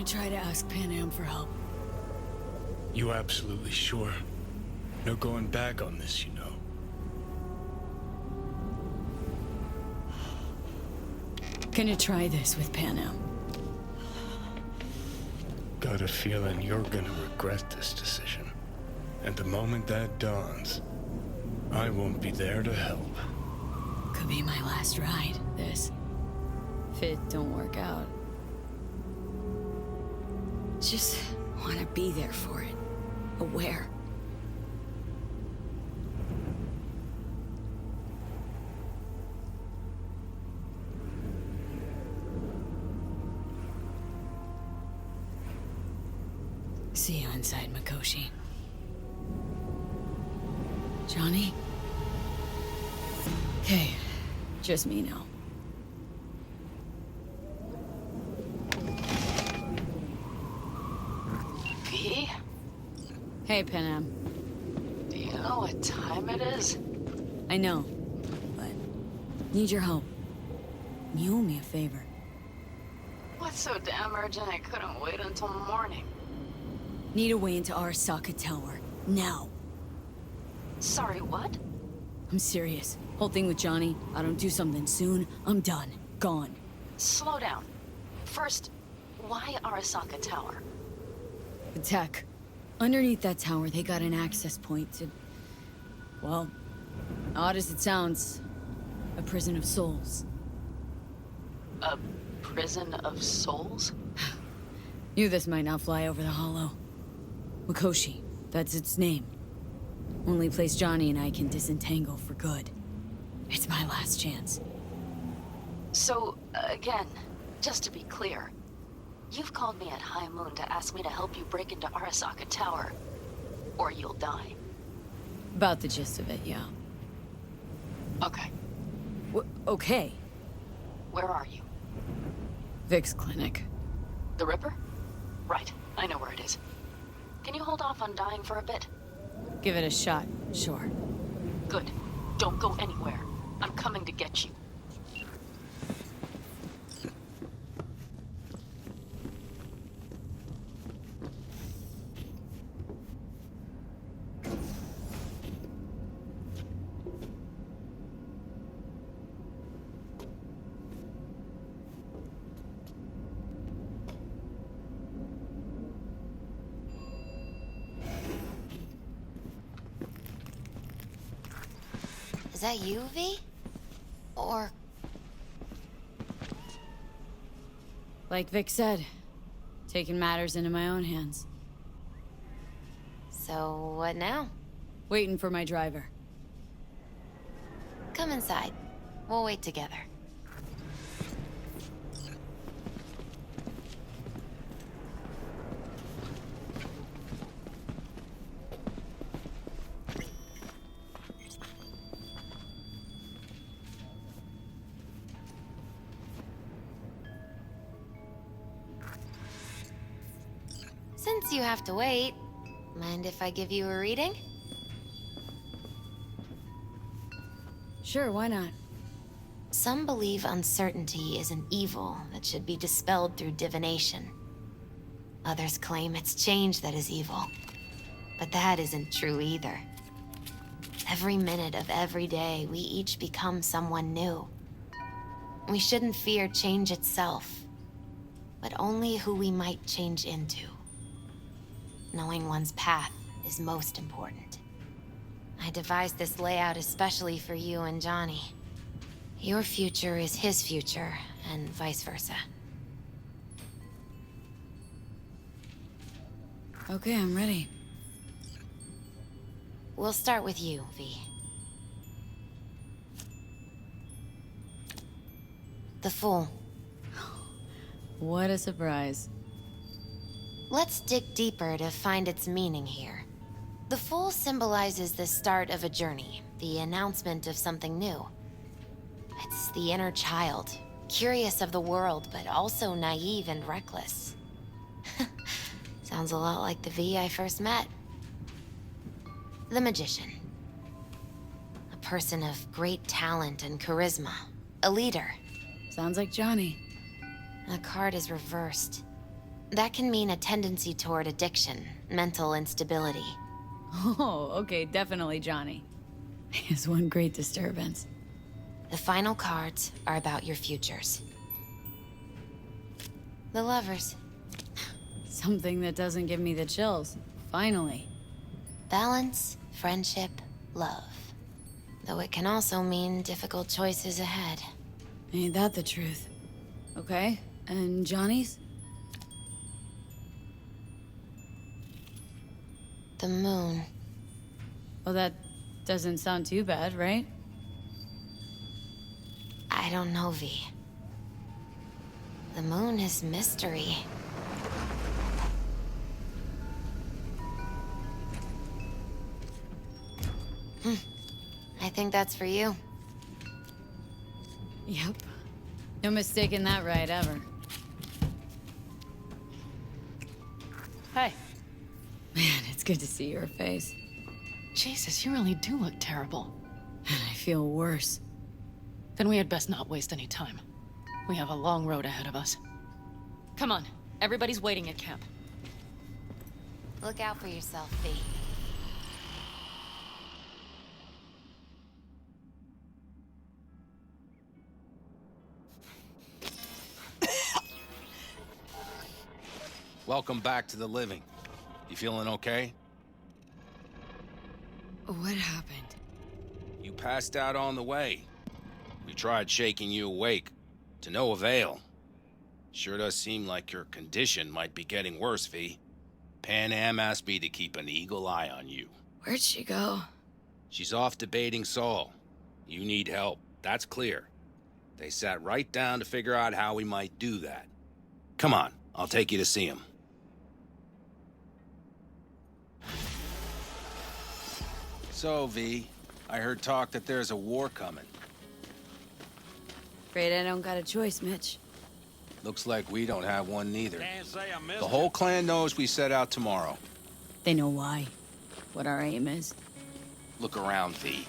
try to ask Panam for help. You absolutely sure? No going back on this, you know. Gonna try this with Panam. Got a feeling you're gonna regret this decision. And the moment that dawns, I won't be there to help. Could be my last ride, this. If it don't work out. Just wanna be there for it. Aware. See you inside, Mikoshi. Johnny? Okay, just me now. V? Hey, Panam. Do you know what time it is? I know, but need your help. You owe me a favor. What's so damn urgent I couldn't wait until morning? Need a way into Arasaka Tower. Now. Sorry, what? I'm serious. Whole thing with Johnny, I don't do something soon, I'm done. Gone. Slow down. First, why Arasaka Tower? The tech. Underneath that tower, they got an access point to... well, odd as it sounds, a prison of souls. A prison of souls? Knew this might not fly over the hollow. Mikoshi, that's its name. Only place Johnny and I can disentangle for good. It's my last chance. So, again, just to be clear, you've called me at High Moon to ask me to help you break into Arasaka Tower, or you'll die. About the gist of it, yeah. Okay, Okay. where are you? Vic's clinic. The Ripper? Right, I know where it is. Can you hold off on dying for a bit? Give it a shot, sure. Good. Don't go anywhere. I'm coming to get you. Is that you, V? Or... Like Vic said, taking matters into my own hands. so what now? Waiting for my driver. Come inside. We'll wait together. Since you have to wait, mind if I give you a reading? Sure, why not? Some believe uncertainty is an evil that should be dispelled through divination. Others claim it's change that is evil. But that isn't true either. Every minute of every day, we each become someone new. We shouldn't fear change itself, but only who we might change into. Knowing one's path is most important. I devised this layout especially for you and Johnny. Your future is his future, and vice versa. Okay, I'm ready. We'll start with you, V. The Fool. What a surprise. Let's dig deeper to find its meaning here. The Fool symbolizes the start of a journey, the announcement of something new. It's the inner child, curious of the world, but also naive and reckless. Sounds a lot like the V I first met. The Magician. A person of great talent and charisma. A leader. Sounds like Johnny. The card is reversed. That can mean a tendency toward addiction, mental instability. Oh, okay, definitely Johnny. It's one great disturbance. The final cards are about your futures. The lovers. Something that doesn't give me the chills. Finally. Balance, friendship, love. Though it can also mean difficult choices ahead. Ain't that the truth? Okay, and Johnny's? The moon. Well, that doesn't sound too bad, right? I don't know, V. The moon is mystery. I think that's for you. Yep. No mistaking that ride ever. Hey. Man, it's good to see your face. Jesus, you really do look terrible. And I feel worse. Then we had best not waste any time. We have a long road ahead of us. Come on, everybody's waiting at camp. Look out for yourself, V. Welcome back to the living. You feeling okay? What happened? You passed out on the way. We tried shaking you awake. To no avail. Sure does seem like your condition might be getting worse, V. Panam asked me to keep an eagle eye on you. Where'd she go? She's off debating Saul. You need help, that's clear. They sat right down to figure out how we might do that. Come on, I'll take you to see him. So, V, I heard talk that there's a war coming. Afraid I don't got a choice, Mitch. Looks like we don't have one neither. The whole clan knows we set out tomorrow. They know why. What our aim is. Look around, V.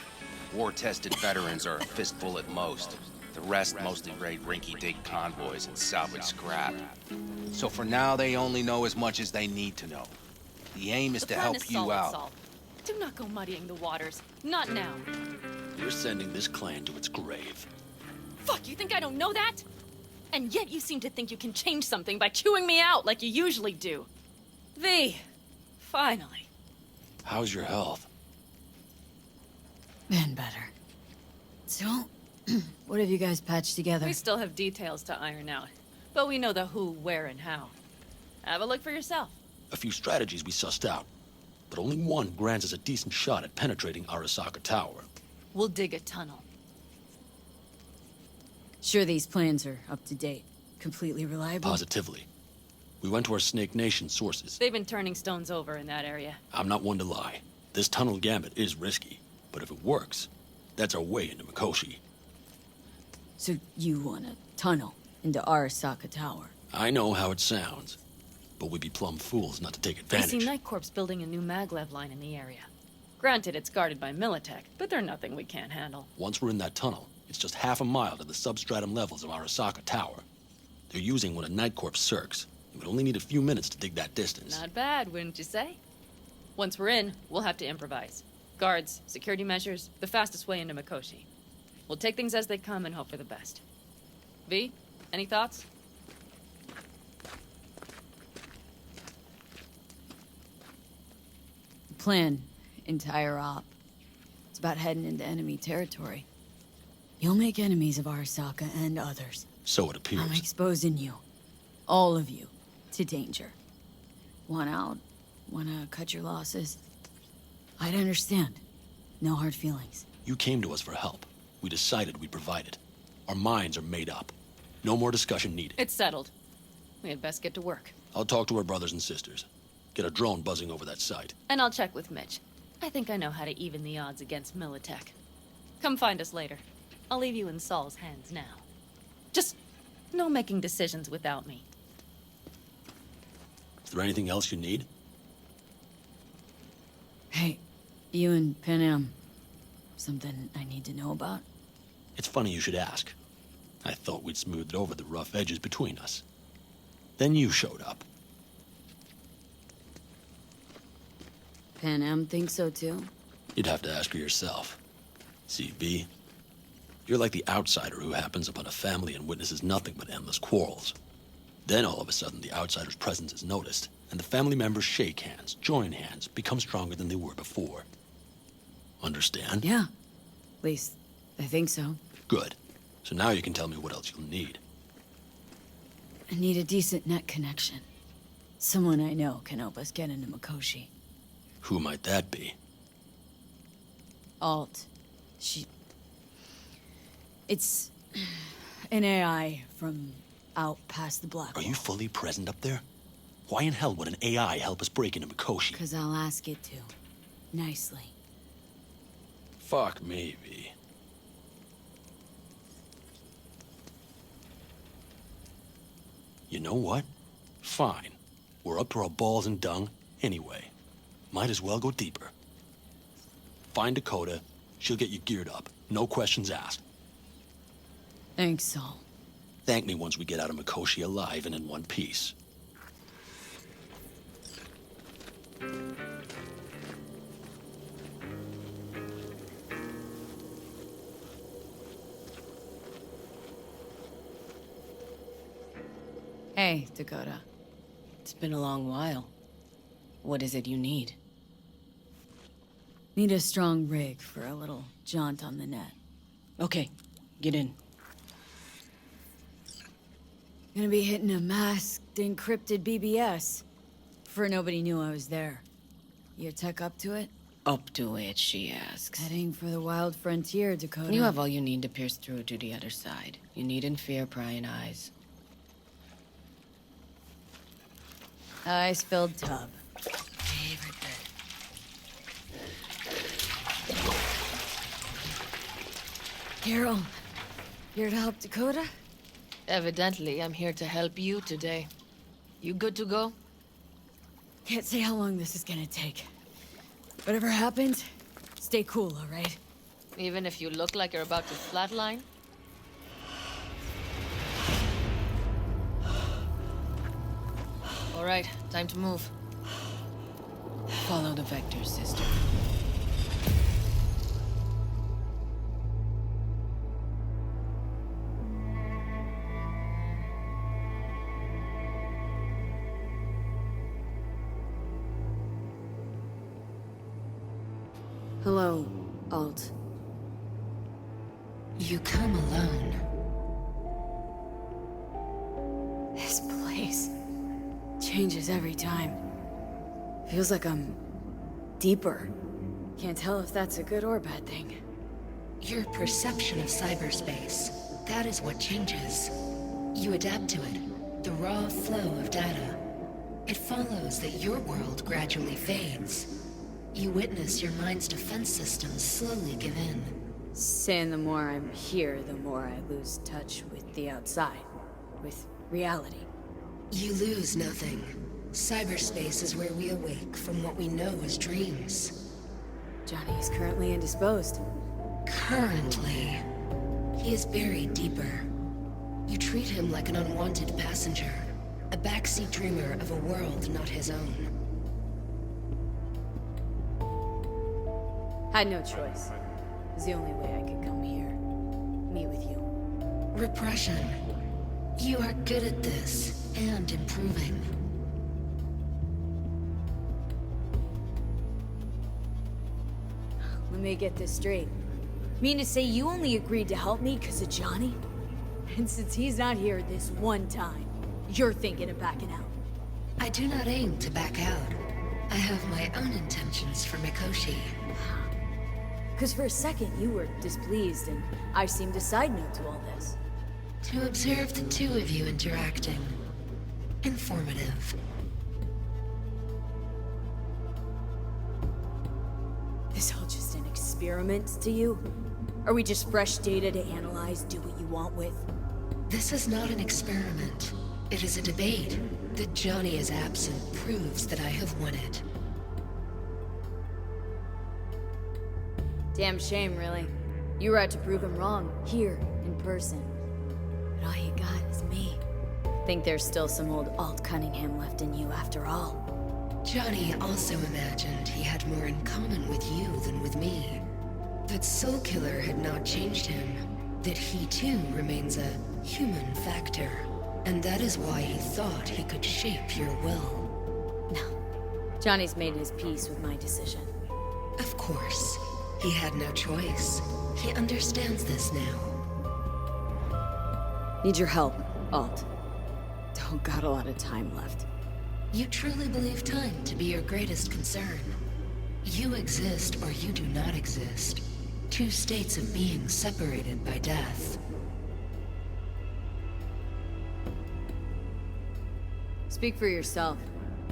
War-tested veterans are a fistful at most. The rest mostly raid rinky-dink convoys and salvage scrap. So for now, they only know as much as they need to know. The aim is to help you out. Saul. Do not go muddying the waters. Not now. You're sending this clan to its grave. Fuck, you think I don't know that? And yet you seem to think you can change something by chewing me out like you usually do. V, finally. How's your health? Been better. So, what have you guys patched together? We still have details to iron out, but we know the who, where, and how. Have a look for yourself. A few strategies we sussed out, but only one grants us a decent shot at penetrating Arasaka Tower. We'll dig a tunnel. Sure these plans are up to date. Completely reliable? Positively. We went to our Snake Nation sources. They've been turning stones over in that area. I'm not one to lie. This tunnel gambit is risky, but if it works, that's our way into Mikoshi. So you want a tunnel into Arasaka Tower? I know how it sounds, but we'd be plumb fools not to take I advantage. see Night Corps building a new maglev line in the area. Granted, it's guarded by Militech, but they're nothing we can't handle. Once we're in that tunnel, it's just half a mile to the substratum levels of Arasaka Tower. They're using one of Night Corps' circs. It would only need a few minutes to dig that distance. Not bad, wouldn't you say? Once we're in, we'll have to improvise. Guards, security measures, the fastest way into Mikoshi. We'll take things as they come and hope for the best. V, any thoughts? Plan. Entire op. It's about heading into enemy territory. You'll make enemies of Arasaka and others. So it appears. I'm exposing you. All of you. To danger. Want out? Wanna cut your losses? I'd understand. No hard feelings. You came to us for help. We decided we'd provide it. Our minds are made up. No more discussion needed. It's settled. We had best get to work. I'll talk to our brothers and sisters. Get a drone buzzing over that site. And I'll check with Mitch. I think I know how to even the odds against Militech. Come find us later. I'll leave you in Saul's hands now. Just no making decisions without me. Is there anything else you need? Hey, you and Panam. Something I need to know about? It's funny you should ask. I thought we'd smoothed over the rough edges between us. Then you showed up. Panam thinks so too? You'd have to ask her yourself. See, V, you're like the outsider who happens upon a family and witnesses nothing but endless quarrels. Then all of a sudden the outsider's presence is noticed, and the family members shake hands, join hands, become stronger than they were before. Understand? Yeah. At least, I think so. Good. So now you can tell me what else you'll need. I need a decent net connection. Someone I know can help us get into Mikoshi. Who might that be? Alt. It's an AI from out past the black Are wall. you fully present up there? Why in hell would an AI help us break into Mikoshi? 'Cause I'll ask it to. Nicely. Fuck me, V. You know what? Fine. We're up to our balls in dung anyway. Might as well go deeper. Find Dakota. She'll get you geared up. No questions asked. Thanks, Saul. Thank me once we get out of Mikoshi alive and in one piece. Hey, Dakota. It's been a long while. What is it you need? Need a strong rig for a little jaunt on the net. Okay, get in. Gonna be hitting a masked, encrypted BBS. For nobody knew I was there. Your tech up to it? Up to it, she asks. Heading for the wild frontier, Dakota. You have all you need to pierce through to the other side. You needn't fear prying eyes. Ice-filled tub. Favorite bit. Carol, here to help Dakota? Evidently, I'm here to help you today. You good to go? Can't say how long this is gonna take. Whatever happens, stay cool, all right? Even if you look like you're about to flatline? All right, time to move. Follow the vector, sister. Hello, Alt. You come alone. This place changes every time. Feels like I'm deeper. Can't tell if that's a good or bad thing. Your perception of cyberspace, that is what changes. You adapt to it, the raw flow of data. It follows that your world gradually fades. You witness your mind's defense systems slowly give in. Saying the more I'm here, the more I lose touch with the outside, with reality. You lose nothing. Cyberspace is where we awake from what we know as dreams. Johnny is currently indisposed. Currently, he is buried deeper. You treat him like an unwanted passenger, a backseat dreamer of a world not his own. Had no choice. It was the only way I could come here. Meet with you. Repression. You are good at this, and improving. Let me get this straight. Mean to say you only agreed to help me because of Johnny? And since he's not here this one time, you're thinking of backing out. I do not aim to back out. I have my own intentions for Mikoshi. Because for a second you were displeased and I seemed a side note to all this. To observe the two of you interacting. Informative. This all just an experiment to you? Are we just fresh data to analyze, do what you want with? This is not an experiment. It is a debate. That Johnny is absent proves that I have won it. Damn shame, really. You were out to prove him wrong, here, in person. But all you got is me. Think there's still some old Alt Cunningham left in you after all. Johnny also imagined he had more in common with you than with me. That Soul Killer had not changed him. That he too remains a human factor. And that is why he thought he could shape your will. No. Johnny's made his peace with my decision. Of course. He had no choice. He understands this now. Need your help, Alt. Don't got a lot of time left. You truly believe time to be your greatest concern. You exist or you do not exist. Two states of being separated by death. Speak for yourself.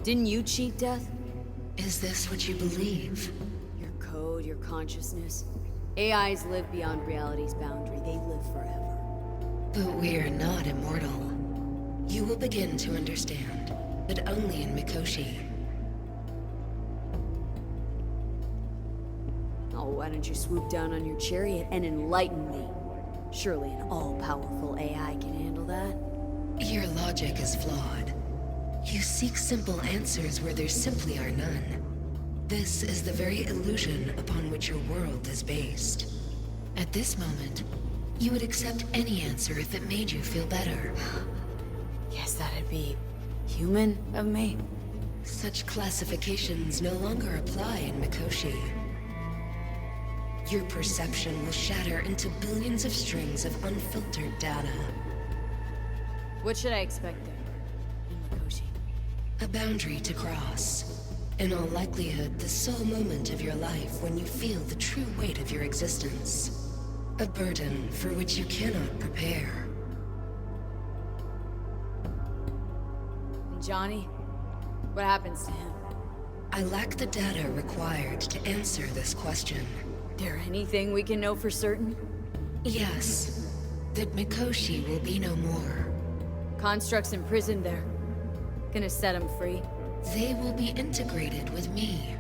Didn't you cheat death? Is this what you believe? Your code, your consciousness. AIs live beyond reality's boundary. They live forever. But we are not immortal. You will begin to understand, but only in Mikoshi. Oh, why don't you swoop down on your chariot and enlighten me? Surely an all-powerful AI can handle that. Your logic is flawed. You seek simple answers where there simply are none. This is the very illusion upon which your world is based. At this moment, you would accept any answer if it made you feel better. Guess that'd be human of me. Such classifications no longer apply in Mikoshi. Your perception will shatter into billions of strings of unfiltered data. What should I expect there, in Mikoshi? A boundary to cross. In all likelihood, the sole moment of your life when you feel the true weight of your existence. A burden for which you cannot prepare. And Johnny? What happens to him? I lack the data required to answer this question. There anything we can know for certain? Yes. That Mikoshi will be no more. Constructs imprisoned there. Gonna set him free? They will be integrated with me.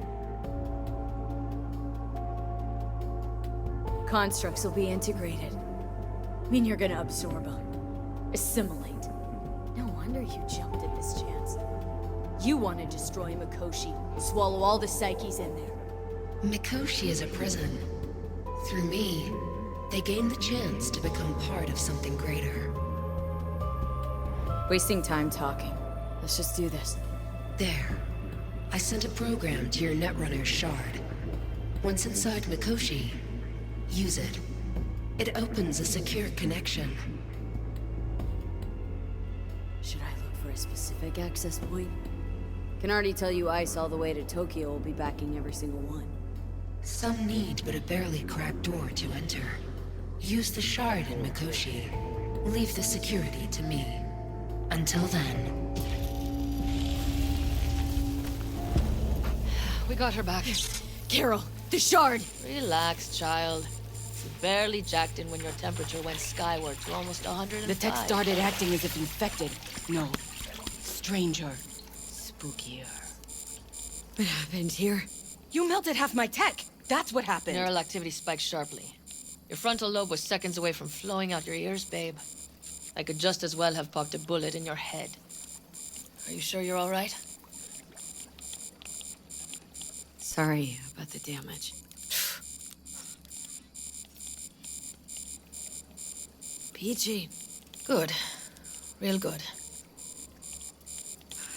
Constructs will be integrated. I mean, you're gonna absorb them. Assimilate. No wonder you jumped at this chance. You want to destroy Mikoshi, swallow all the psyches in there. Mikoshi is a prison. Through me, they gain the chance to become part of something greater. Wasting time talking. Let's just do this. There. I sent a program to your Netrunner's shard. Once inside Mikoshi, use it. It opens a secure connection. Should I look for a specific access point? Can already tell you ICE all the way to Tokyo will be backing every single one. Some need but a barely cracked door to enter. Use the shard in Mikoshi. Leave the security to me. Until then... We got her back. Carol, the shard! Relax, child. You barely jacked in when your temperature went skyward to almost 105. The tech started acting as if infected. No. Stranger. Spookier. What happened here? You melted half my tech! That's what happened! Neural activity spiked sharply. Your frontal lobe was seconds away from flowing out your ears, babe. I could just as well have popped a bullet in your head. Are you sure you're all right? Sorry about the damage. Peachy. Good. Real good.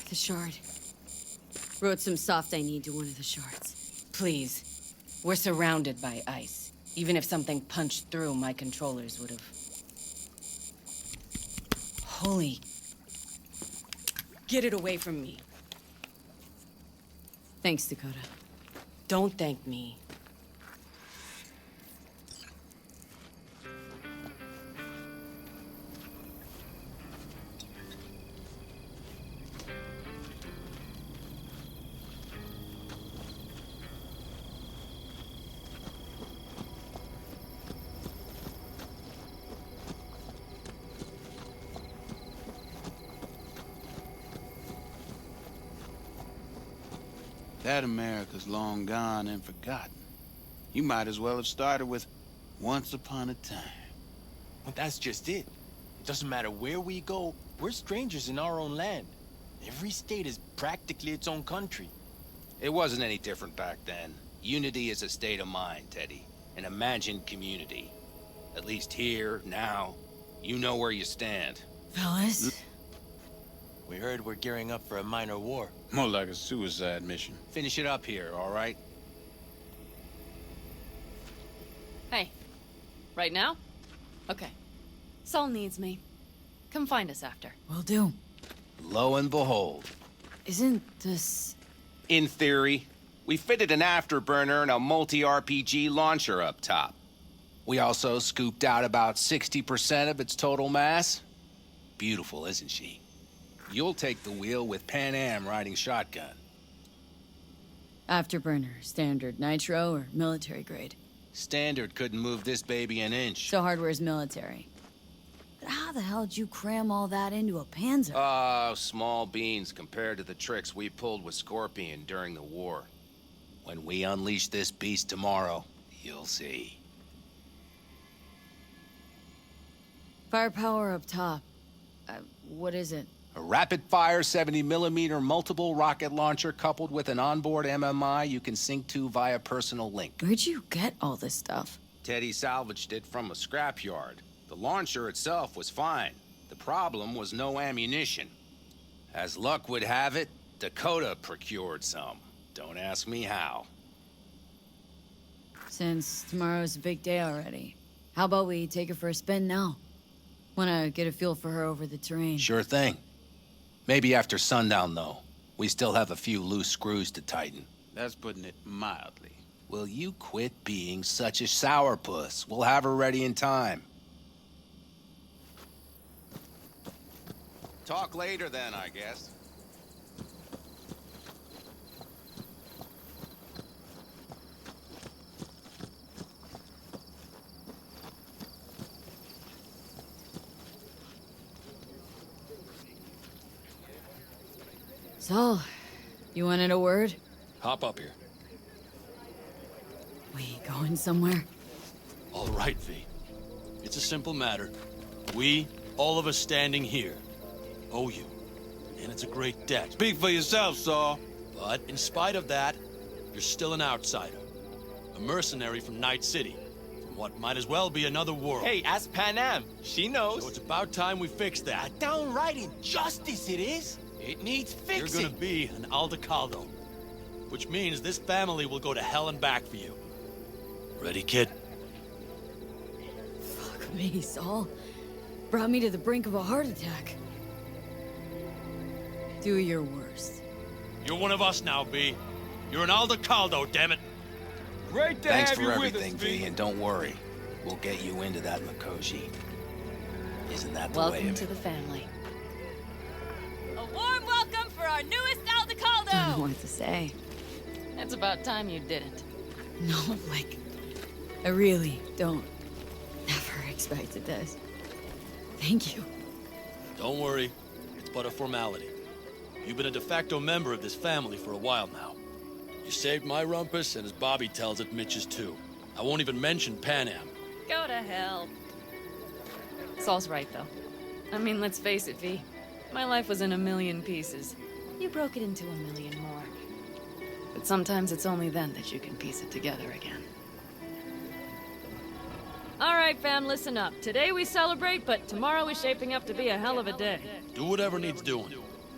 The shard. Wrote some soft I need to one of the shards. Please. We're surrounded by ice. Even if something punched through, my controllers would have... Holy... Get it away from me. Thanks, Dakota. Don't thank me. That America's long gone and forgotten. You might as well have started with Once Upon a Time. Well, that's just it. It doesn't matter where we go, we're strangers in our own land. Every state is practically its own country. It wasn't any different back then. Unity is a state of mind, Teddy. An imagined community. At least here, now, you know where you stand. Fellas? We heard we're gearing up for a minor war. More like a suicide mission. Finish it up here, all right? Hey, right now? Okay. Saul needs me. Come find us after. Will do. Lo and behold. Isn't this... In theory, we fitted an afterburner and a multi-RPG launcher up top. We also scooped out about 60% of its total mass. Beautiful, isn't she? You'll take the wheel with Panam riding shotgun. Afterburner, standard, nitro, or military grade? Standard couldn't move this baby an inch. So hardware's military. But how the hell did you cram all that into a Panzer? Oh, small beans compared to the tricks we pulled with Scorpion during the war. When we unleash this beast tomorrow, you'll see. Firepower up top. What is it? A rapid-fire 70mm multiple rocket launcher coupled with an onboard MMI you can sync to via personal link. Where'd you get all this stuff? Teddy salvaged it from a scrapyard. The launcher itself was fine. The problem was no ammunition. As luck would have it, Dakota procured some. Don't ask me how. Since tomorrow's a big day already, how about we take her for a spin now? Wanna get a feel for her over the terrain. Sure thing. Maybe after sundown, though. We still have a few loose screws to tighten. That's putting it mildly. Will you quit being such a sourpuss? We'll have her ready in time. Talk later then, I guess. So, you wanted a word? Hop up here. We going somewhere? All right, V. It's a simple matter. We, all of us standing here, owe you. And it's a great debt. Speak for yourself, Saul. But in spite of that, you're still an outsider. A mercenary from Night City. From what might as well be another world. Hey, ask Panam. She knows. So it's about time we fix that. A downright injustice it is. It needs fixing. You're gonna be an Aldecaldo. Which means this family will go to hell and back for you. Ready, kid? Fuck me, Saul. Brought me to the brink of a heart attack. Do your worst. You're one of us now, B. You're an Aldecaldo, damn it. Great to Thanks have for you everything, with us, V, and don't worry. We'll get you into that Mikoshi. Isn't that the way Welcome of to it? the family. A warm welcome for our newest Aldecaldo! Don't know what to say. It's about time you didn't. No, like, I really don't. Never expected this. Thank you. Don't worry. It's but a formality. You've been a de facto member of this family for a while now. You saved my rumpus, and as Bobby tells it, Mitch's too. I won't even mention Panam. Go to hell. Saul's right, though. I mean, let's face it, V. My life was in a million pieces. You broke it into a million more. But sometimes it's only then that you can piece it together again. All right, fam, listen up. Today we celebrate, but tomorrow is shaping up to be a hell of a day. Do whatever needs doing.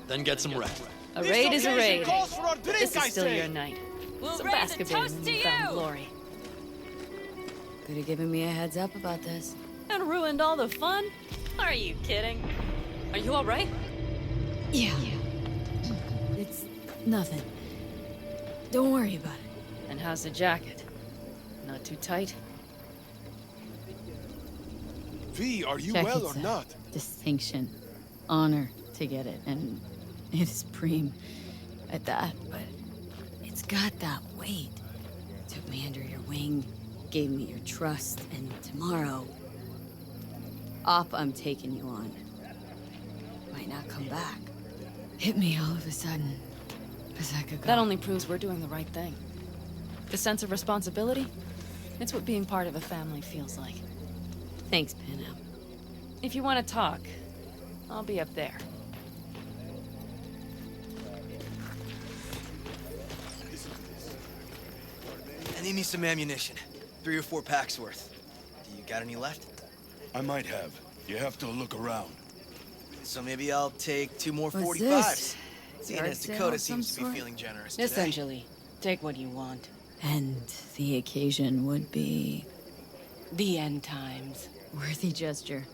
Then get some rest. A raid is a raid. Calls for a drink, This I is still say. your night. We'll So raise a bask a bit toast in to newfound you. glory. Could have given me a heads up about this. And ruined all the fun? Are you kidding? Are you all right? Yeah. It's nothing. Don't worry about it. And how's the jacket? Not too tight? V, are you Check well it's or a not? Distinction. Honor to get it, and it is preem at that, but it's got that weight. Took me under your wing, gave me your trust, and tomorrow, I'm taking you on. Might not come back. Hit me all of a sudden. A sec ago. That only proves we're doing the right thing. The sense of responsibility? It's what being part of a family feels like. Thanks, Panam. If you want to talk, I'll be up there. I need me some ammunition. 3 or 4 packs worth. Do you got any left? I might have. You have to look around. So maybe I'll take 2 more What's 45s. this? Seeing Yard as sale Dakota of some seems to be sort? feeling generous today. Essentially, take what you want. And the occasion would be... The end times. Worthy gesture.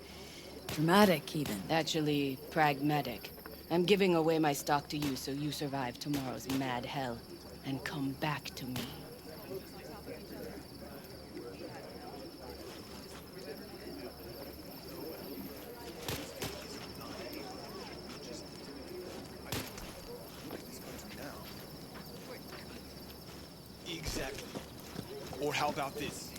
Dramatic, even. Actually, pragmatic. I'm giving away my stock to you so you survive tomorrow's mad hell and come back to me. Exactly. Or how about this?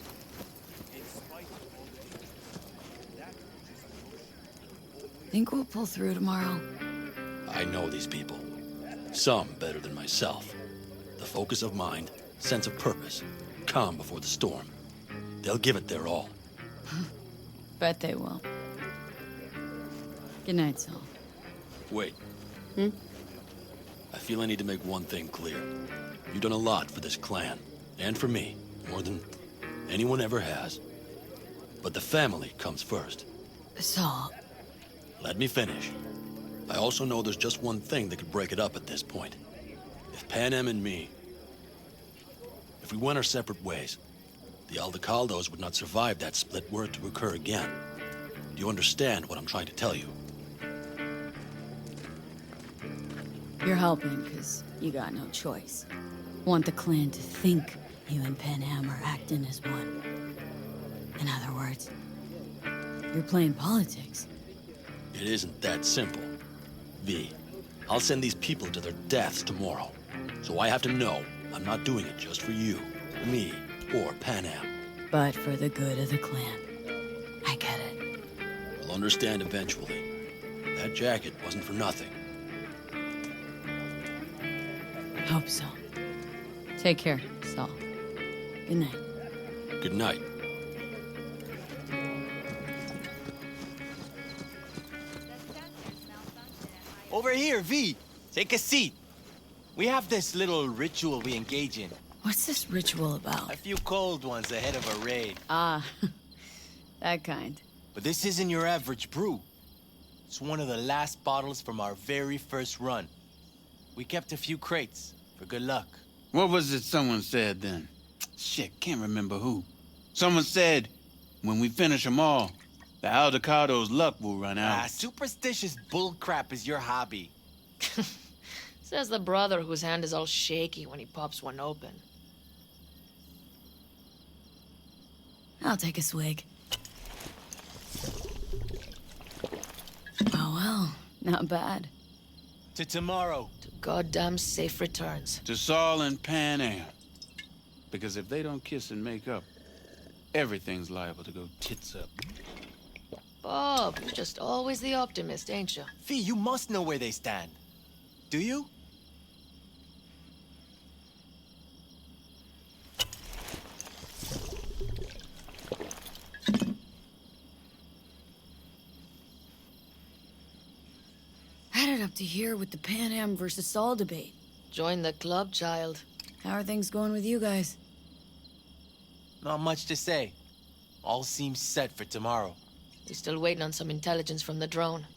Think we'll pull through tomorrow? I know these people. Some better than myself. The focus of mind, sense of purpose, calm before the storm. They'll give it their all. Bet they will. Good night, Saul. Wait. I feel I need to make one thing clear. You've done a lot for this clan, and for me, more than anyone ever has. But the family comes first. Saul. Let me finish. I also know there's just one thing that could break it up at this point. If Panam and me... If we went our separate ways, the Aldecaldos would not survive that split were it to occur again. Do you understand what I'm trying to tell you? You're helping, because you got no choice. Want the clan to think you and Panam are acting as one. In other words, you're playing politics. It isn't that simple. V, I'll send these people to their deaths tomorrow. So I have to know I'm not doing it just for you, me, or Panam. But for the good of the clan. I get it. You'll understand eventually. That jacket wasn't for nothing. Hope so. Take care, Saul. Good night. Good night. Over here, V. Take a seat. We have this little ritual we engage in. What's this ritual about? A few cold ones ahead of a raid. Ah, that kind. But this isn't your average brew. It's one of the last bottles from our very first run. We kept a few crates for good luck. What was it someone said then? Shit, can't remember who. Someone said, when we finish them all, the Aldecaldos' luck will run out. Superstitious bullcrap is your hobby. Says the brother whose hand is all shaky when he pops one open. I'll take a swig. Oh well, not bad. To tomorrow. To goddamn safe returns. To Saul and Panam. Because if they don't kiss and make up, everything's liable to go tits up. Bob, you're just always the optimist, ain't you? Fee, you must know where they stand. Do you? Headed up to here with the Panam versus Saul debate. Join the club, child. How are things going with you guys? Not much to say. All seems set for tomorrow. We're still waiting on some intelligence from the drone.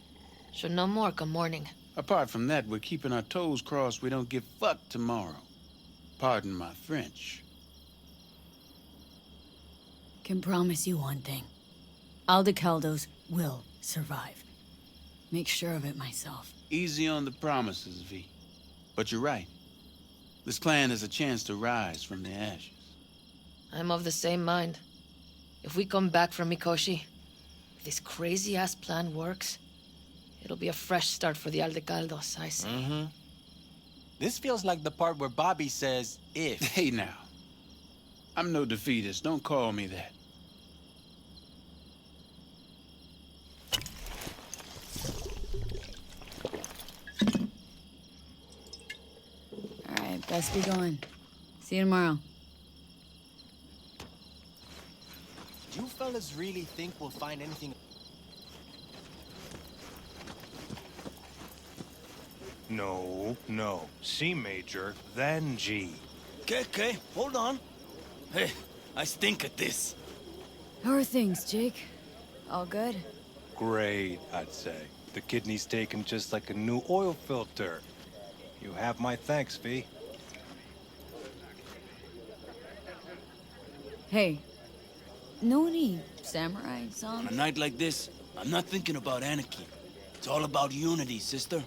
Should know more come morning. Apart from that, we're keeping our toes crossed we don't get fucked tomorrow. Pardon my French. Can promise you one thing. Aldecaldos will survive. Make sure of it myself. Easy on the promises, V. But you're right. This clan has a chance to rise from the ashes. I'm of the same mind. If we come back from Mikoshi, if this crazy-ass plan works, it'll be a fresh start for the Aldecaldos, I say. Mm-hmm. This feels like the part where Bobby says, if. Hey now. I'm no defeatist. Don't call me that. Alright, best be going. See you tomorrow. You fellas really think we'll find anything? No. C major, then G. Okay, hold on. Hey, I stink at this. How are things, Jake? All good? Great, I'd say. The kidney's taken just like a new oil filter. You have my thanks, V. Hey, know any samurai songs? On a night like this, I'm not thinking about anarchy. It's all about unity, sister.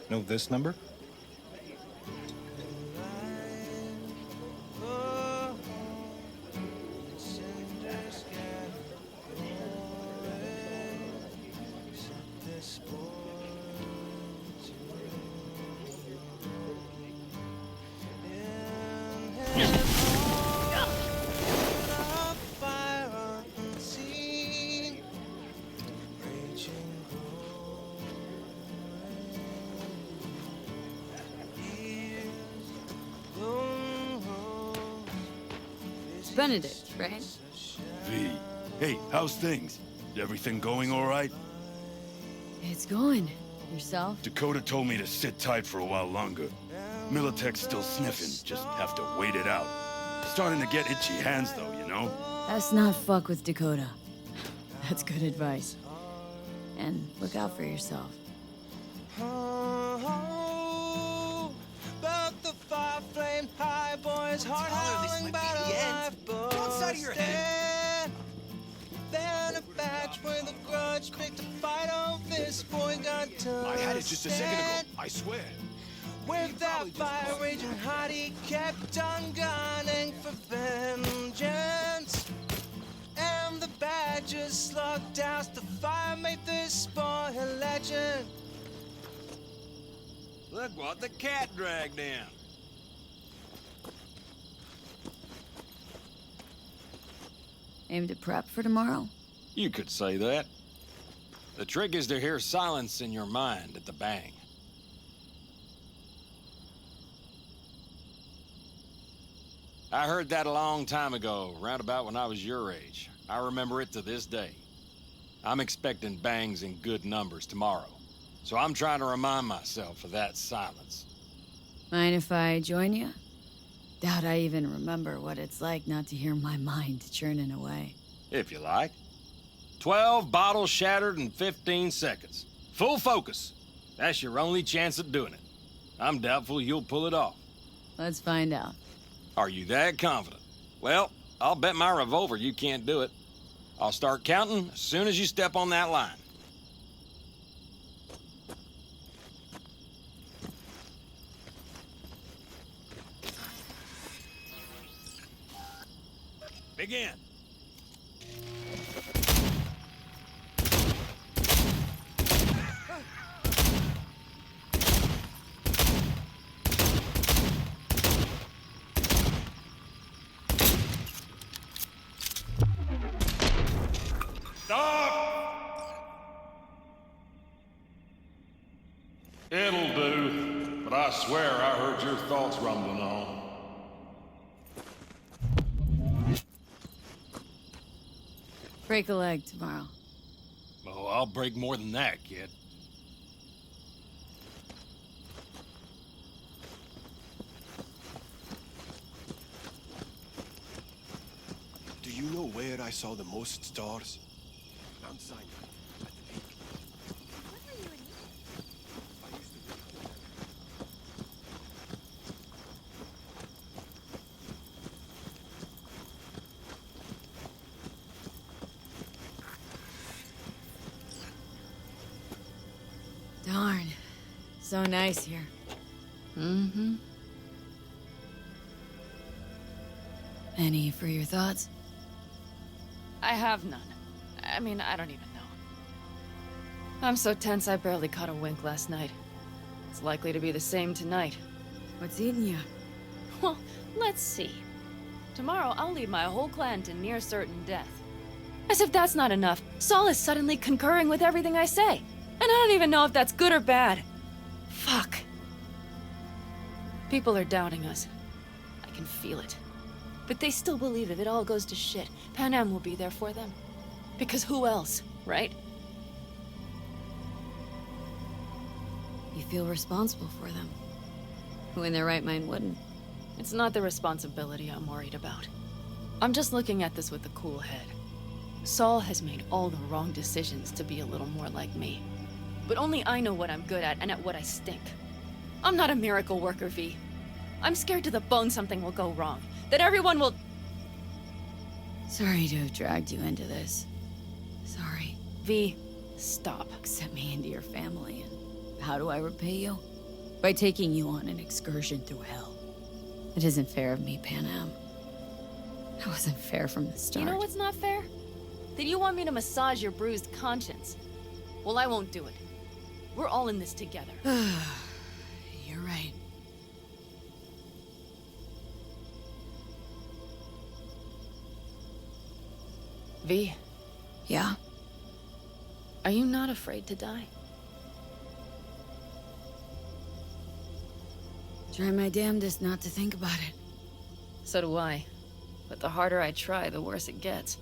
Know this number? Benedict, right? V. Hey, how's things? Everything going all right? It's going. Yourself? Dakota told me to sit tight for a while longer. Militech's still sniffing, just have to wait it out. Starting to get itchy hands though, you know? That's not fuck with Dakota. That's good advice. And look out for yourself. But the fire flame high, boys, heart howling about a life, but outside of your head. then a batch with a grudge picked a fight on this boy got to I had it just a second ago, I swear. With that fire raging hot, he kept on gunning for vengeance. And the badgers slugged out the fire, made this boy a legend. Look what the cat dragged in. Aim to prep for tomorrow? You could say that. The trick is to hear silence in your mind at the bang. I heard that a long time ago, round about when I was your age. I remember it to this day. I'm expecting bangs in good numbers tomorrow, so I'm trying to remind myself of that silence. Mind if I join you? Doubt I even remember what it's like not to hear my mind churning away. If you like. 12 bottles shattered in 15 seconds. Full focus. That's your only chance at doing it. I'm doubtful you'll pull it off. Let's find out. Are you that confident? Well, I'll bet my revolver you can't do it. I'll start counting as soon as you step on that line. Begin. It'll do, but I swear I heard your thoughts rumbling on. Break a leg tomorrow. Oh, I'll break more than that, kid. Do you know where I saw the most stars? Mount Sinai, at the peak. Darn. So nice here. Mm-hmm. Any for your thoughts? I have none. I mean, I don't even know. I'm so tense I barely caught a wink last night. It's likely to be the same tonight. What's eating you? Well, let's see. Tomorrow I'll lead my whole clan to near certain death. As if that's not enough, Saul is suddenly concurring with everything I say. And I don't even know if that's good or bad. Fuck. People are doubting us. I can feel it. But they still believe if it all goes to shit, Panam will be there for them. Because who else, right? You feel responsible for them. Who in their right mind wouldn't? It's not the responsibility I'm worried about. I'm just looking at this with a cool head. Saul has made all the wrong decisions to be a little more like me. But only I know what I'm good at and at what I stink. I'm not a miracle worker, V. I'm scared to the bone something will go wrong. That everyone will... Sorry to have dragged you into this. Sorry. V, stop. Accept me into your family, and how do I repay you? By taking you on an excursion through hell. It isn't fair of me, Panam. It wasn't fair from the start. You know what's not fair? That you want me to massage your bruised conscience. Well, I won't do it. We're all in this together. You're right. V. Yeah? Are you not afraid to die? Try my damnedest not to think about it. So do I. But the harder I try, the worse it gets.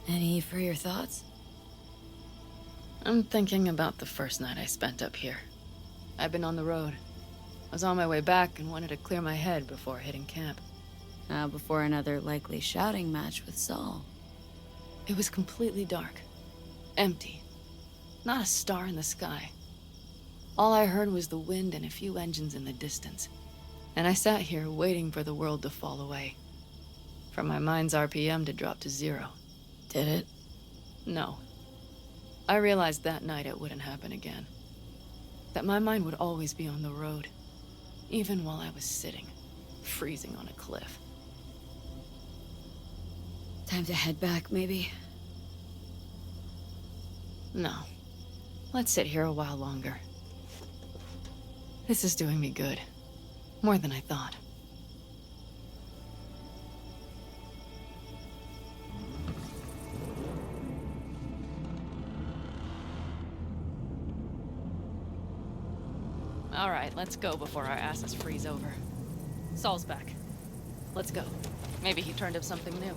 Any freer thoughts? I'm thinking about the first night I spent up here. I've been on the road. I was on my way back and wanted to clear my head before hitting camp. Before another likely shouting match with Saul. It was completely dark. Empty. Not a star in the sky. All I heard was the wind and a few engines in the distance. And I sat here waiting for the world to fall away. For my mind's RPM to drop to 0. Did it? No. I realized that night it wouldn't happen again. That my mind would always be on the road. Even while I was sitting, freezing on a cliff. Time to head back, maybe? No. Let's sit here a while longer. This is doing me good. More than I thought. All right, let's go before our asses freeze over. Saul's back. Let's go. Maybe he turned up something new.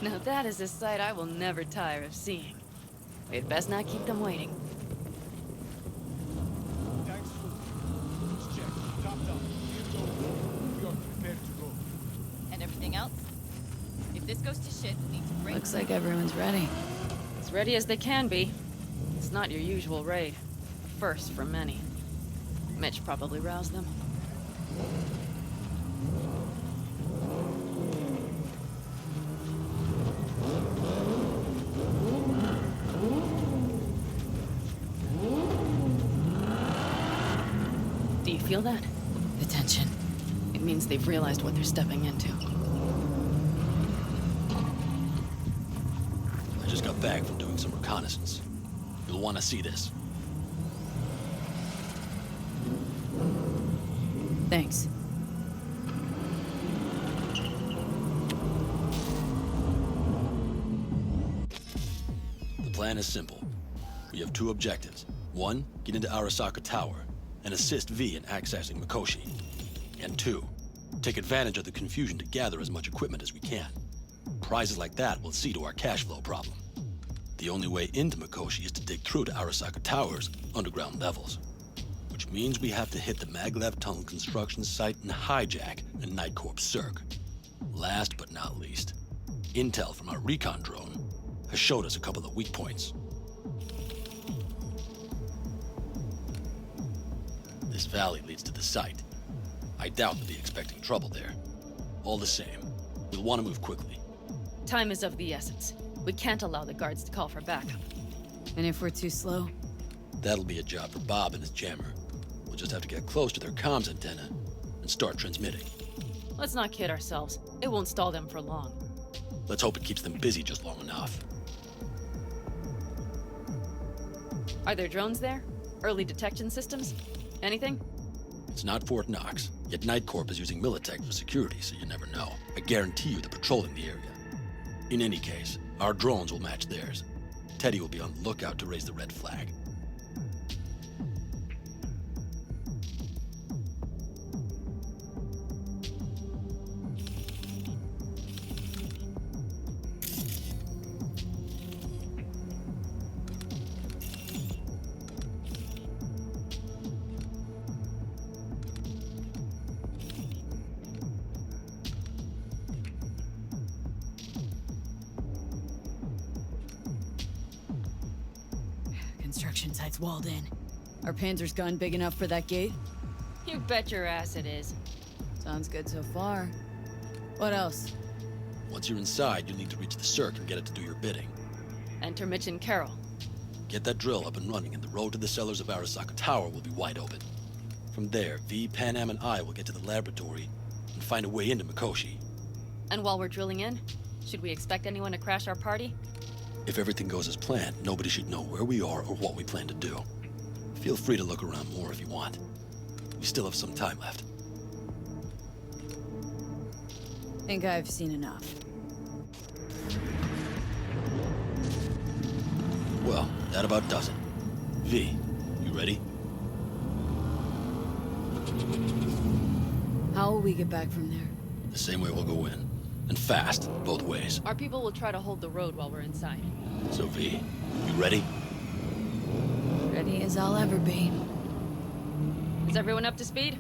Now that is a sight I will never tire of seeing. We'd best not keep them waiting. Thanks, Let's check. Topped up. We are prepared to go. And everything else? If this goes to shit, we need to break. Looks like everyone's ready. As ready as they can be. It's not your usual raid. First for many. Mitch probably roused them. Do you feel that? The tension. It means they've realized what they're stepping into. I just got back from doing some reconnaissance. You'll want to see this. Thanks. The plan is simple. We have 2 objectives. 1, get into Arasaka Tower and assist V in accessing Mikoshi. And 2, take advantage of the confusion to gather as much equipment as we can. Prizes like that will see to our cash flow problem. The only way into Mikoshi is to dig through to Arasaka Tower's underground levels. Which means we have to hit the maglev tunnel construction site and hijack a Night Corps Circ. Last but not least, intel from our recon drone has showed us a couple of weak points. This valley leads to the site. I doubt they'll be expecting trouble there. All the same, we'll want to move quickly. Time is of the essence. We can't allow the guards to call for backup. And if we're too slow? That'll be a job for Bob and his jammer. We'll just have to get close to their comms antenna and start transmitting. Let's not kid ourselves. It won't stall them for long. Let's hope it keeps them busy just long enough. Are there drones there? Early detection systems? Anything? It's not Fort Knox, yet Night Corp is using Militech for security, so you never know. I guarantee you they're patrolling the area. In any case, our drones will match theirs. Teddy will be on the lookout to raise the red flag. Construction site's walled in. Our Panzer's gun big enough for that gate? You bet your ass it is. Sounds good so far. What else? Once you're inside, you'll need to reach the circ and get it to do your bidding. Enter Mitch and Carol. Get that drill up and running, and the road to the cellars of Arasaka Tower will be wide open. From there, V, Panam, and I will get to the laboratory and find a way into Mikoshi. And while we're drilling in, should we expect anyone to crash our party? If everything goes as planned, nobody should know where we are or what we plan to do. Feel free to look around more if you want. We still have some time left. Think I've seen enough. Well, that about does it. V, you ready? How will we get back from there? The same way we'll go in. And fast, both ways. Our people will try to hold the road while we're inside. So V, you ready? Ready as I'll ever be. Is everyone up to speed?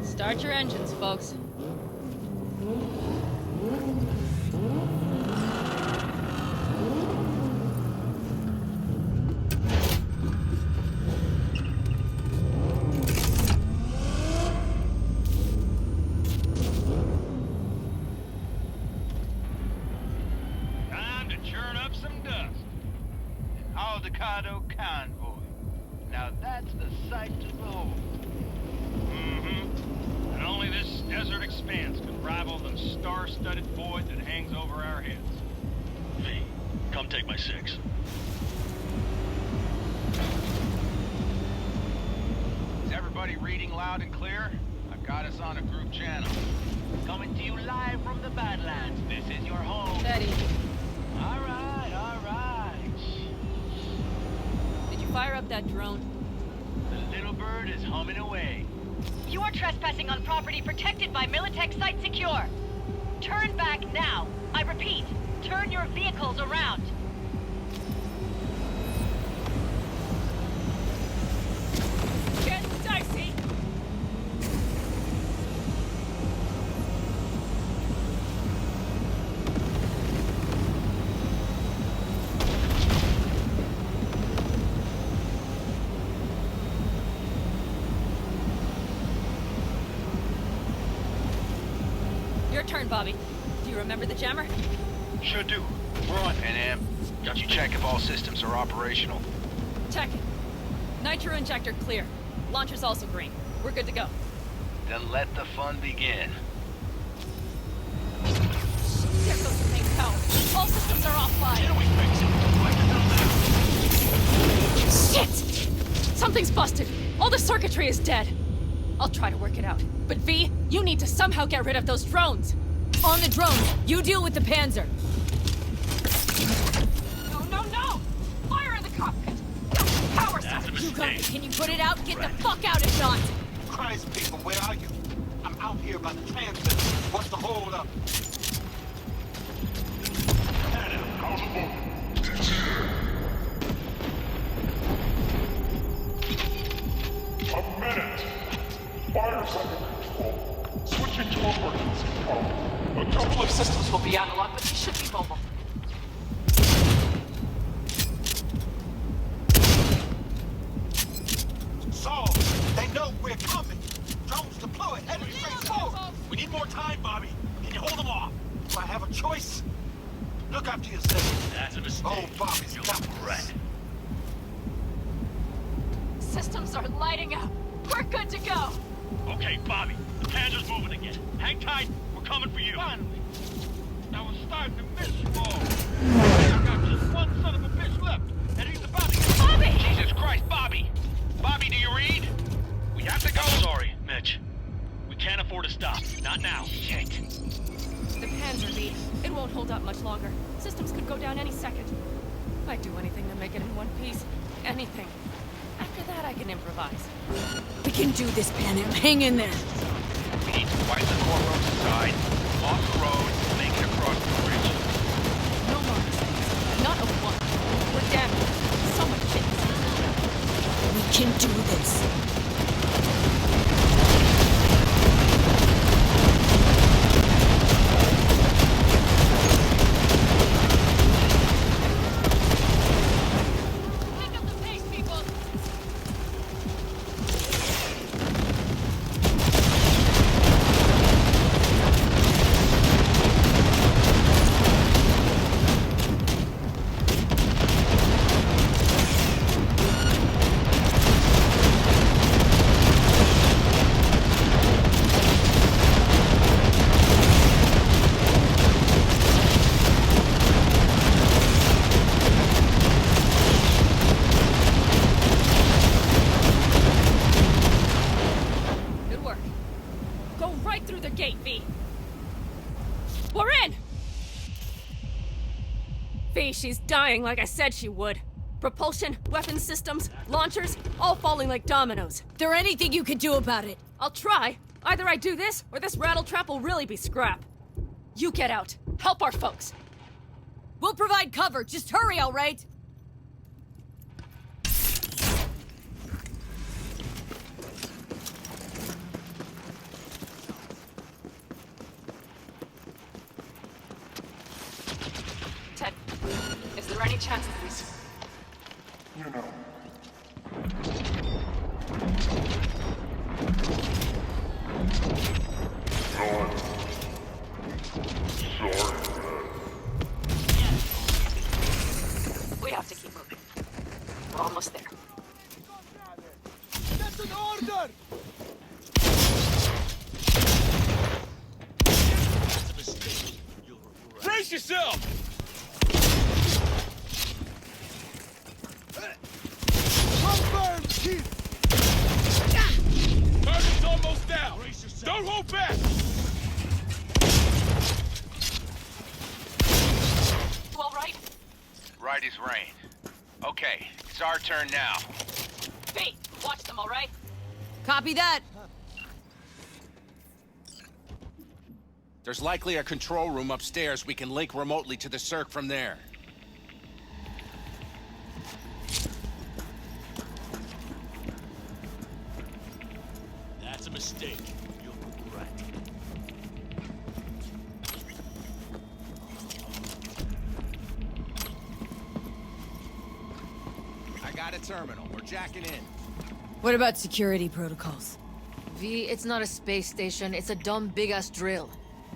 Start your engines, folks. Time to churn up some dust. An Aldecaldo convoy. Now that's a sight to behold. Mm-hmm. And only this desert expanse can rival the star-studded void that hangs over our heads. V, come take my 6. Is everybody reading loud and clear? I've got us on a group channel. Coming to you live from the Badlands. This is your home. Teddy. All right, all right. Did you fire up that drone? The little bird is humming away. You are trespassing on property protected by Militech Site Secure. Turn back now. I repeat, turn your vehicles around. Get dicey! Your turn, Bobby. Do you remember the jammer? Sure do. We're on, Panam. Got you check if all systems are operational. Check it. Nitro injector clear. Launcher's also green. We're good to go. Then let the fun begin. There goes the main power. All systems are offline. Can we fix it? Shit! Something's busted. All the circuitry is dead. I'll try to work it out. But V, you need to somehow get rid of those drones. On the drones, you deal with the Panzer. No, no, no! Fire in the cockpit! Power socket! You got it. Can you put it out? Get the fuck out of shot! Christ, people, where are you? I'm out here by the transit. What's the hold up? How's it looking? It's here. A minute. Fire second control. Switching to emergency power. A couple of Systems will be analog, but they should be mobile. So, they know we're coming. Drones deployed, headed straight forward. We need more time, Bobby. Can you hold them off? Do I have a choice? Look after yourself. That's a mistake. Oh, Bobby's got Rat. Systems are lighting up. We're good to go. Okay, Bobby. The Panzer's moving again. Hang tight. We're coming for you. Finally. I was starting to miss you all. I got just one son of a bitch left, and he's about to get... Bobby! Jesus Christ, Bobby! Bobby, do you read? We have to go. I'm sorry, Mitch. We can't afford to stop. Not now. Shit. The Panzer V. It won't hold up much longer. Systems could go down any second. I'd do anything to make it in one piece. Anything. After that, I can improvise. We can do this, Panam. Hang in there. We need to wipe the core roads aside, off the road, make it across the bridge. No more mistakes. Not a one. We're damaged. So much shit. We can do this. She's dying like I said she would. Propulsion, weapon systems, launchers, all falling like dominoes. There anything you can do about it? I'll try. Either I do this, or this rattletrap will really be scrap. You get out. Help our folks. We'll provide cover. Just hurry, all right? Ted, is there any chance of this? You know. John. Sorry. We have to keep moving. We're almost there. That's an order! Brace yourself! Confirmed, Chief! Target's almost down! Don't hold back! You all right? Right as rain. Okay, it's our turn now. V, watch them, all right? Copy that. There's likely a control room upstairs. We can link remotely to the circ from there. That's a mistake. You'll regret. I got a terminal. We're jacking in. What about security protocols? V, it's not a space station. It's a dumb big-ass drill.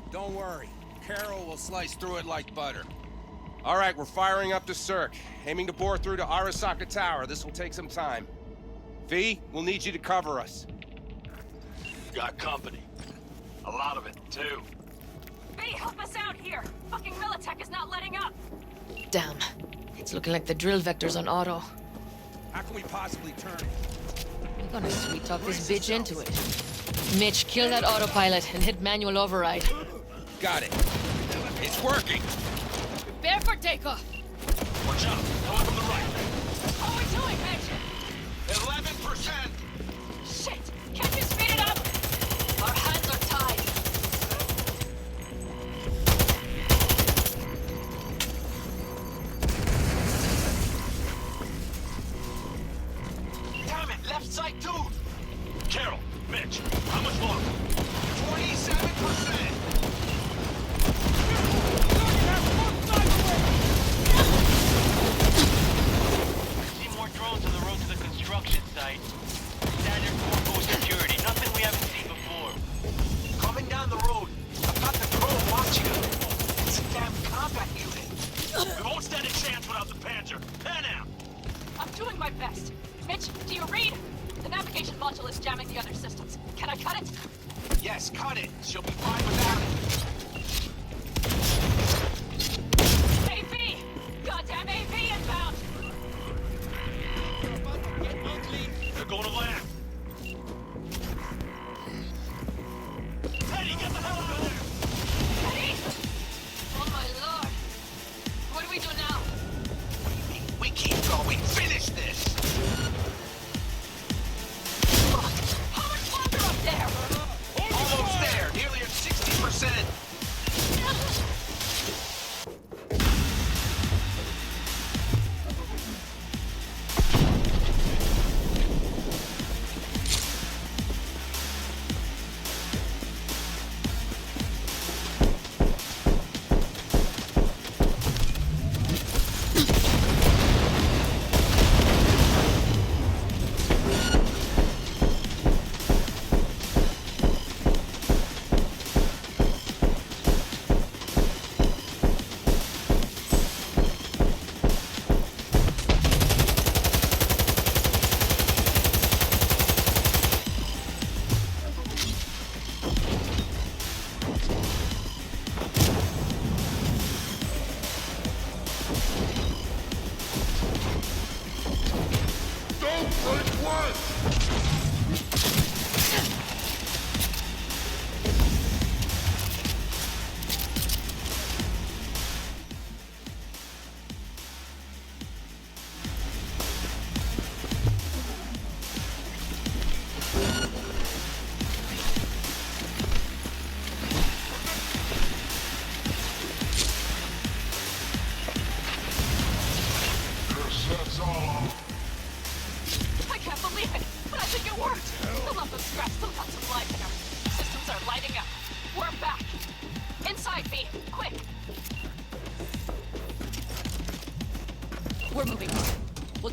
Don't worry. Carol will slice through it like butter. All right, we're firing up the circ. Aiming to bore through to Arasaka Tower. This will take some time. V, we'll need you to cover us. Got company. A lot of it, too. V, help us out here! Fucking Militech is not letting up! Damn. It's looking like the drill vector's on auto. How can we possibly turn it? We're gonna sweet-talk this bitch into it. Mitch, kill that autopilot and hit manual override. Got it. It's working. Prepare for takeoff. Watch out. Coming from the right. How are we doing, Mitch? 11%. Shit! Can't you speed it up? Our hands are tied. Damn it, left side too. Carol, Mitch, how much longer? 27%. See more drones on the road to the construction site. Standard corpo security, nothing we haven't seen before. Coming down the road. I've got the crow watching him. It's a damn combat unit. We won't stand a chance without the Panzer. Panam! I'm doing my best. Mitch, do you read? The navigation module is jamming the other systems. Can I cut it? Yes, cut it. She'll be fine without it.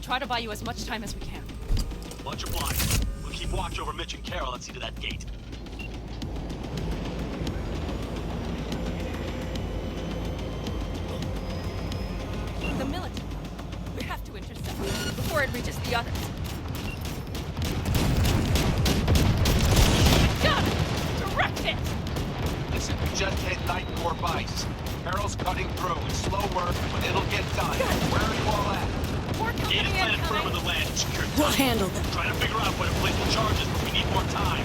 try to buy you as much time as we can. Much obliged. We'll keep watch over Mitch and Carol and see to that gate. The military. We have to intercept it before it reaches the others. Got it! Direct hit! Listen, we just hit night core base. Carol's cutting through. It's slow work, but it'll get done. Where are you all at? Gate is planted firm on the land. Secure. We'll handle them. Trying to figure out where to place the charges, but we need more time.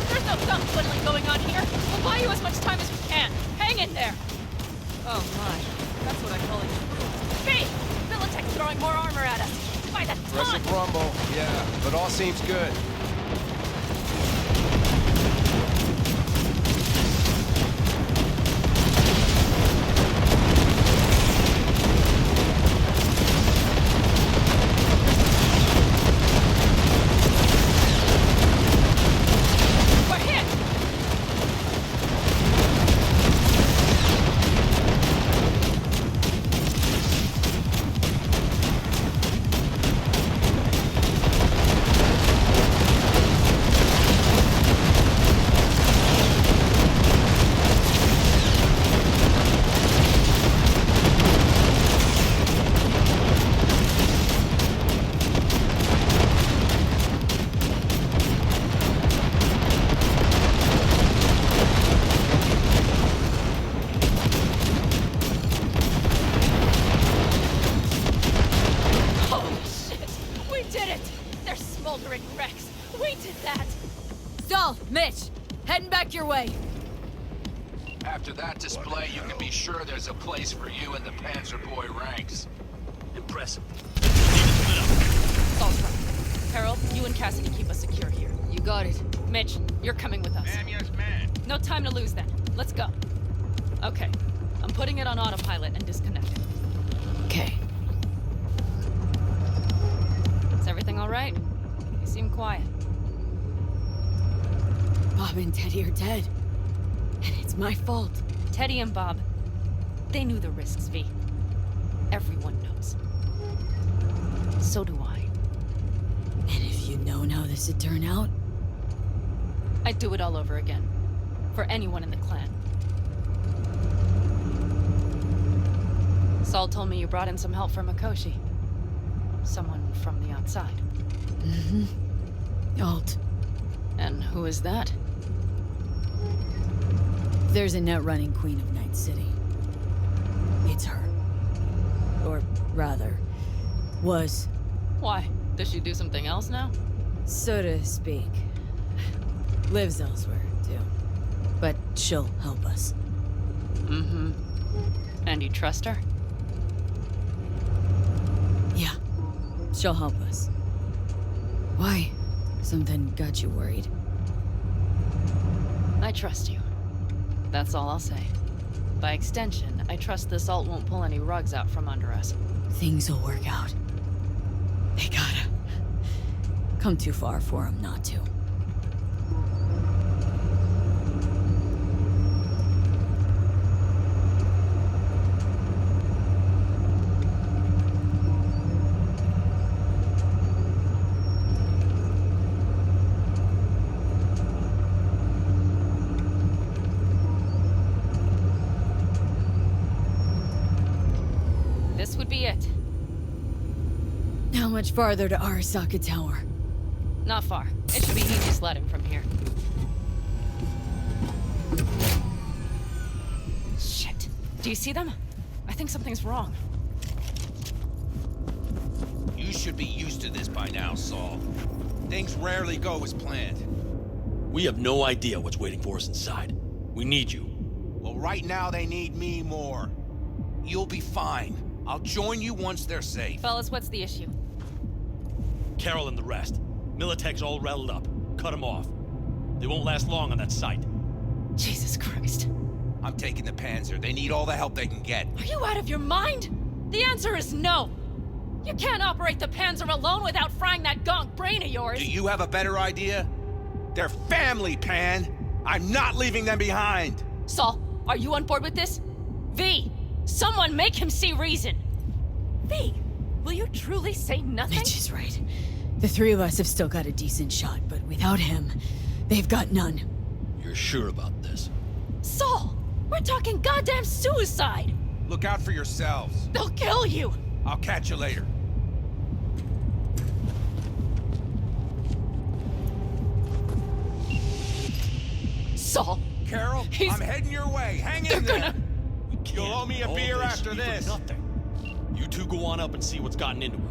There's no thumb twiddling going on here. We'll buy you as much time as we can. Hang in there. Oh my. That's what I call it. B! Militech's throwing more armor at us. By the ton! Aggressive rumble, yeah, but all seems good. Your way. After that display, you can be sure there's a place for you in the Panzer Boy ranks. Impressive. Saul's right. Carol, you and Cassidy keep us secure here. You got it. Mitch, you're coming with us. Ma'am, yes, ma'am. No time to lose then. Let's go. Okay. I'm putting it on autopilot and disconnecting. Okay. Is everything all right? You seem quiet. Bob and Teddy are dead. And it's my fault. Teddy and Bob, they knew the risks, V. Everyone knows. So do I. And if you'd known how this would turn out? I'd do it all over again. For anyone in the clan. Saul told me you brought in some help from Mikoshi. Someone from the outside. Mm-hmm. Alt. And who is that? There's a net-running Queen of Night City. It's her. Or rather, was. Why? Does she do something else now? So to speak. Lives elsewhere, too. But she'll help us. Mm-hmm. And you trust her? Yeah. She'll help us. Why? Something got you worried? I trust you. That's all I'll say. By extension, I trust this alt won't pull any rugs out from under us. Things will work out. They gotta. Come too far for them not to. This would be it. How much farther to Arasaka Tower? Not far. It should be easy sledding from here. Shit. Do you see them? I think something's wrong. You should be used to this by now, Saul. Things rarely go as planned. We have no idea what's waiting for us inside. We need you. Well, right now they need me more. You'll be fine. I'll join you once they're safe. Fellas, what's the issue? Carol and the rest. Militech's all rattled up. Cut them off. They won't last long on that site. Jesus Christ. I'm taking the Panzer. They need all the help they can get. Are you out of your mind? The answer is no. You can't operate the Panzer alone without frying that gonk brain of yours. Do you have a better idea? They're family, Pan. I'm not leaving them behind. Saul, are you on board with this? V, someone make him see reason. V, Will you truly say nothing? Mitch is right. The three of us have still got a decent shot, but without him, they've got none. You're sure about this? Saul! We're talking goddamn suicide! Look out for yourselves. They'll kill you! I'll catch you later. Saul! Carol, I'm heading your way. Hang in there. You'll owe me a beer after this. Nothing. You two go on up and see what's gotten into her.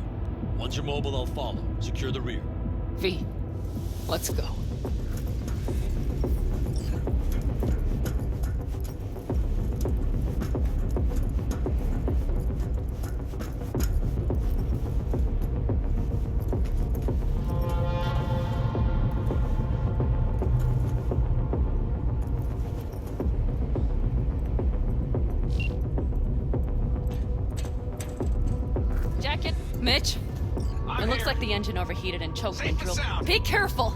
Once you're mobile, they'll follow. Secure the rear. V, let's go. Jacket, Mitch. It looks like the engine overheated and choked when drilled. Be careful!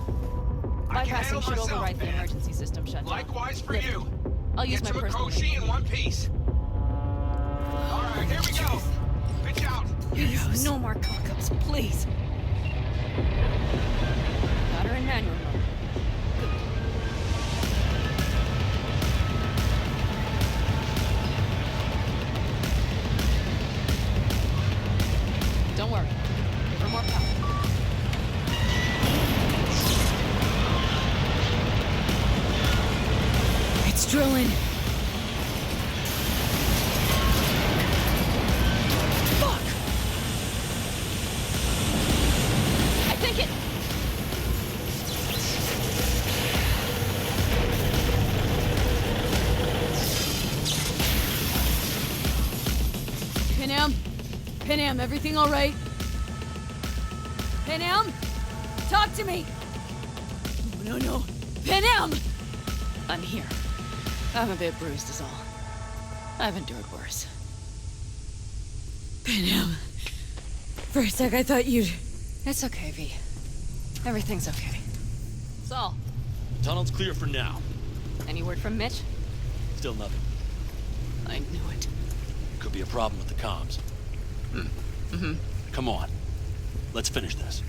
Bypassing should override the emergency system shutdown. Likewise for you. I'll use my Get to personal. Mikoshi in one piece. All right, here we go. Pitch out. Please, no more cock-ups, please. Got her in manual mode. Don't worry. Give her more power. It's drilling. Fuck! I think it... Panam? Panam, everything all right? Panam? Talk to me! No. Panam! I'm here. I'm a bit bruised is all. I've endured worse. Panam. For a sec, I thought you'd... It's okay, V. Everything's okay. Saul, The tunnel's clear for now. any word from Mitch? Still nothing. I knew it. Could be a problem with the comms. Mm-hmm. Come on. Let's finish this.